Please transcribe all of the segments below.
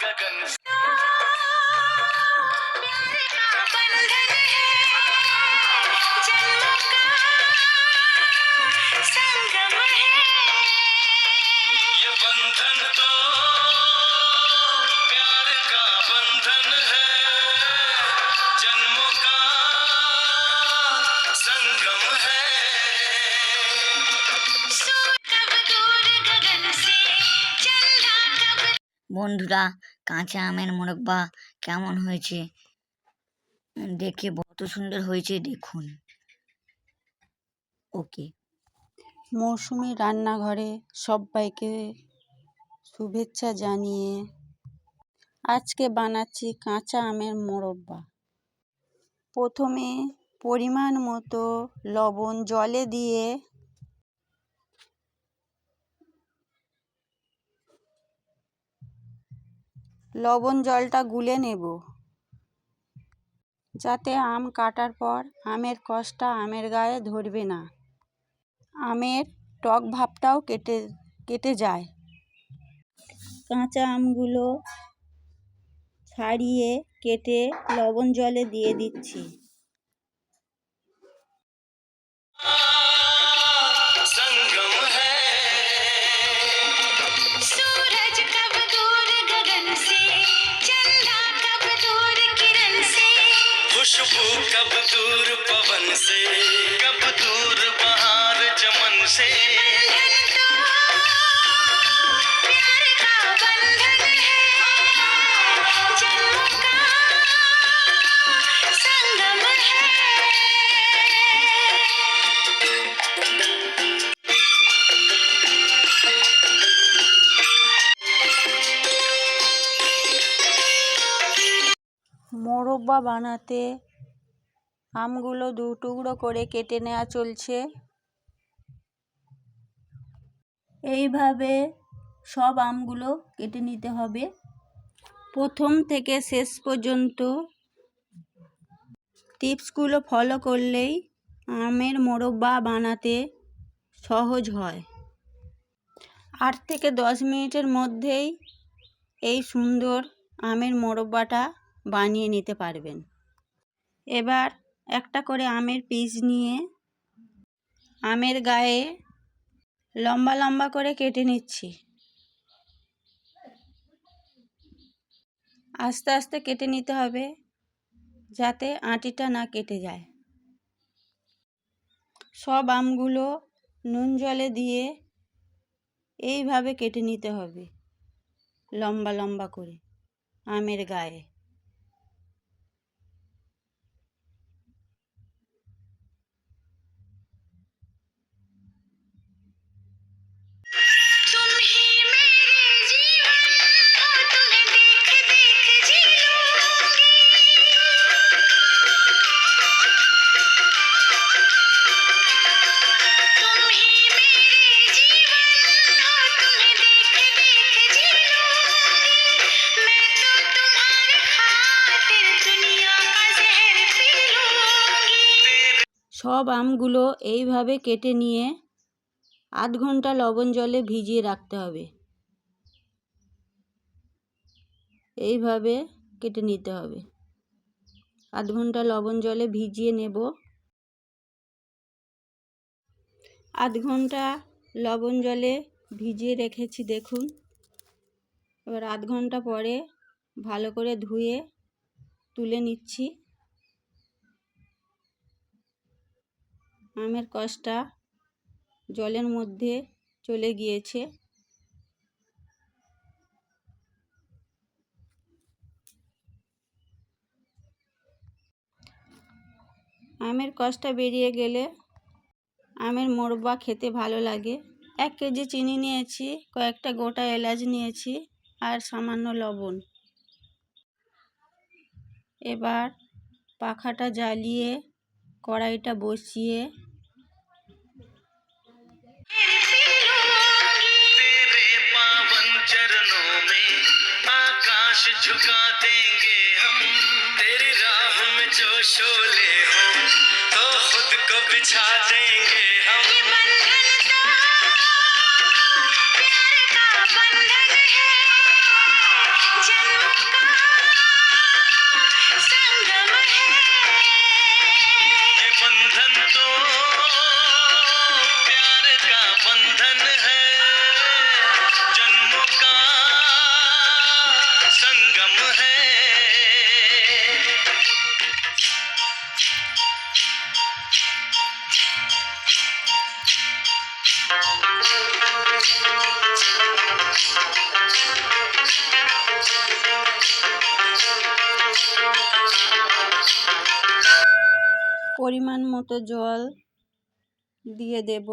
गगन से ये बंधन तो प्यार का बंधन है, जन्मों का संगम है। বন্ধুরা, কাঁচা আমের মোরব্বা কেমন হয়েছে দেখে কত সুন্দর হয়েছে দেখুন। ওকে, মৌসুমী রান্নাঘরে সবাইকে শুভেচ্ছা জানিয়ে আজকে বানাচ্ছি কাঁচা আমের মোরব্বা। প্রথমে পরিমাণ মতো লবণ জলে দিয়ে লবণ জলটা গুলে নেব, যাতে আম কাটার পর আমের কষটা আমের গায়ে ধরবে না, আমের টক ভাবটাও কেটে যায়। কাঁচা আমগুলো ছাড়িয়ে কেটে লবণ জলে দিয়ে দিচ্ছি। संगम है सूरज कब दूर गगन से, चंदा कब दूर किरण से, खुशबू कब दूर पवन से, कब दूर बहार चमन से। प्यार का बंधन है, जन्मों का संगम है। মোরব্বা বানাতে আমগুলো দু টুকরো করে কেটে নেওয়া চলছে। এইভাবে সব আমগুলো কেটে নিতে হবে। প্রথম থেকে শেষ পর্যন্ত টিপসগুলো ফলো করলেই আমের মোরব্বা বানাতে সহজ হয়। 8 থেকে 10 মিনিটের মধ্যেই এই সুন্দর আমের মোরব্বাটা বানিয়ে নিতে পারবেন। এবার একটা করে আমের পিস নিয়ে আমের গায়ে লম্বা লম্বা করে কেটে নিচ্ছি। আস্তে আস্তে কেটে নিতে হবে, যাতে আঁটিটা না কেটে যায়। সব আমগুলো নুন জলে দিয়ে এইভাবে কেটে নিতে হবে, লম্বা লম্বা করে আমের গায়ে। तुम ही मेरे जीवन हो, तुम्हें देख देख जी लूंगी। तुम ही मेरे जीवन हो, तुम्हें देख देख जी लूंगी। मैं तो तुम्हारे खातिर दुनिया का जहर पी लूंगी। সব আমগুলো এইভাবে কেটে নিয়ে আধ ঘন্টা লবণ জলে ভিজিয়ে রাখতে হবে। এইভাবে কেটে নিতে হবে। আধ ঘন্টা লবণ জলে ভিজিয়ে নেব। আধ ঘন্টা লবণ জলে ভিজিয়ে রেখেছি দেখুন। এবার আধ ঘন্টা পরে ভালো করে ধুয়ে তুলে নিচ্ছি। আমের কষটা জলের মধ্যে চলে গিয়েছে। আমের কষটা বেরিয়ে গেলে আমের মোরব্বা খেতে ভালো লাগে। 1 কেজি চিনি নিয়েছি, কয়েকটা গোটা এলাচ নিয়েছি আর সামান্য লবণ। এবার পাখাটা জ্বালিয়ে কড়াইটা বসিয়ে तेरे पावन चरणों में आकाश झुका देंगे हम। तेरी राह में जो शोले हो तो खुद को बिछा देंगे हम। ये बंधन तो प्यार का बंधन है, ये बंधन तो प्यार का बंधन है, जन्मों का संगम है। পরিমাণ মতো জল দিয়ে দেব।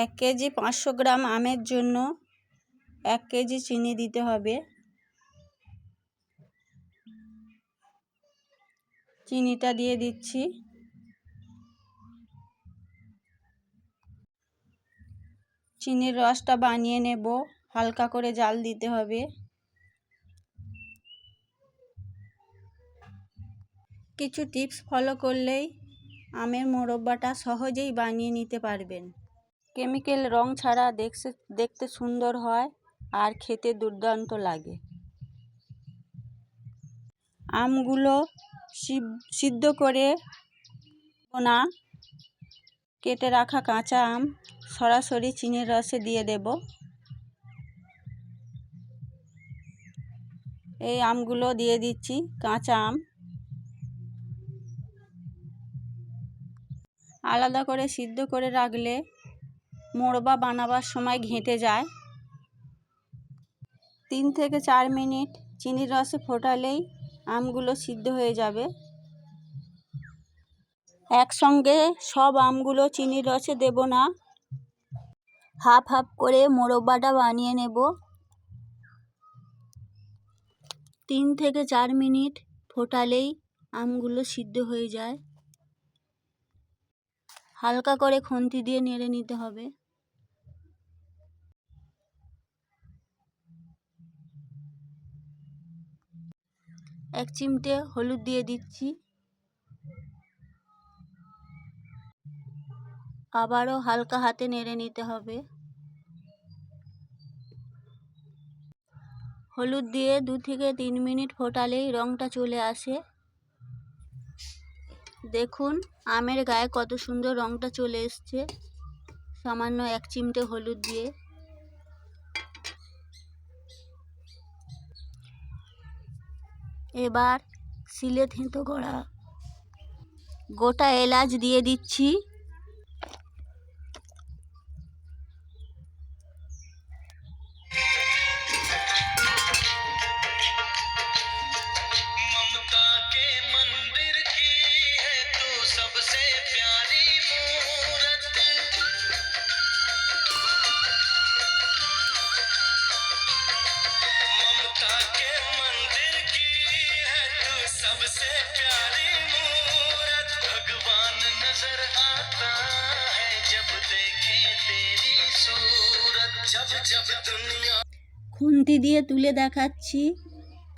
1 কেজি 500 গ্রাম আমের জন্য 1 কেজি চিনি দিতে হবে। চিনিটা দিয়ে দিচ্ছি। চিনির রসটা বানিয়ে নেব, হালকা করে জাল দিতে হবে। কিছু টিপস ফলো করলেই আমের মোরব্বাটা সহজেই বানিয়ে নিতে পারবেন। কেমিক্যাল রং ছাড়া দেখতে সুন্দর হয় আর খেতে দুর্দান্ত লাগে। আমগুলো সিদ্ধ করে না, কেটে রাখা কাঁচা আম সরাসরি চিনির রসে দিয়ে দেব। এই আমগুলো দিয়ে দিচ্ছি, কাঁচা আম। আলাদা করে সিদ্ধ করে রাখলে মোরব্বা বানাবার সময় ঘেঁটে যায়। 3 থেকে 4 মিনিট চিনির রসে ফোটালেই আমগুলো সিদ্ধ হয়ে যাবে। একসঙ্গে সব আমগুলো চিনির রসে দেব না, হাফ হাফ করে মোরব্বাটা বানিয়ে নেব। 3 থেকে 4 মিনিট ফোটালেই আমগুলো সিদ্ধ হয়ে যায়। হালকা করে খুন্তি দিয়ে নেড়ে নিতে হবে। এক চিমটে হলুদ দিয়ে দিচ্ছি। আবারও হালকা হাতে নেড়ে নিতে হবে। হলুদ দিয়ে 2 থেকে 3 মিনিট ফোটালেই রঙটা চলে আসে। দেখুন আমের গায়ে কত সুন্দর রঙটা চলে এসছে সামান্য 1 চিমটে হলুদ দিয়ে। এবার শিলে থেঁতো করা গোটা এলাচ দিয়ে দিচ্ছি। ममता के मंदिर की है तू सबसे प्यारी मूरत, ममता के मंदिर की है तू सबसे प्यारी मूरत। भगवान नजर आता है जब देखे तेरी सूरत, जब जब दुनिया। খুন্তি দিয়ে তুলে দেখাচ্ছি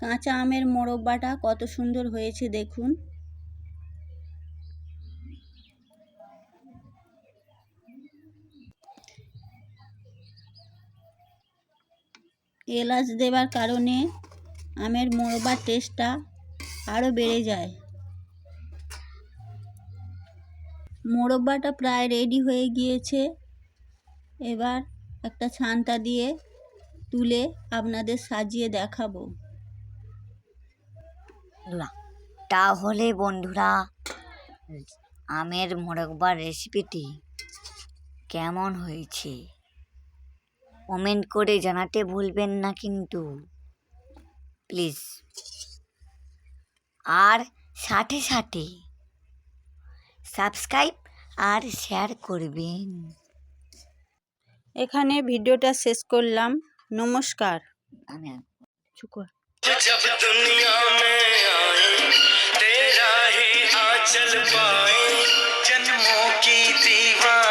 কাঁচা আমের মোরব্বাটা কত সুন্দর হয়েছে দেখুন। এলাচ দেবার কারণে আমের মোরব্বার টেস্টটা আরও বেড়ে যায়। মোরব্বাটা প্রায় রেডি হয়ে গিয়েছে। এবার একটা ছান্তা দিয়ে তুলে আপনাদের সাজিয়ে দেখাবো। তাহলে বন্ধুরা আমের মোরব্বার রেসিপিটি কেমন হয়েছে কমেন্ট করে জানাতে ভুলবেন না কিন্তু প্লিজ। আর সাথে সাথে সাবস্ক্রাইব আর শেয়ার করবেন। এখানে ভিডিওটা শেষ করলাম। নমস্কার। আমি जब दुनिया में आए तेरा ही आंचल पाए, जन्मों की दीवार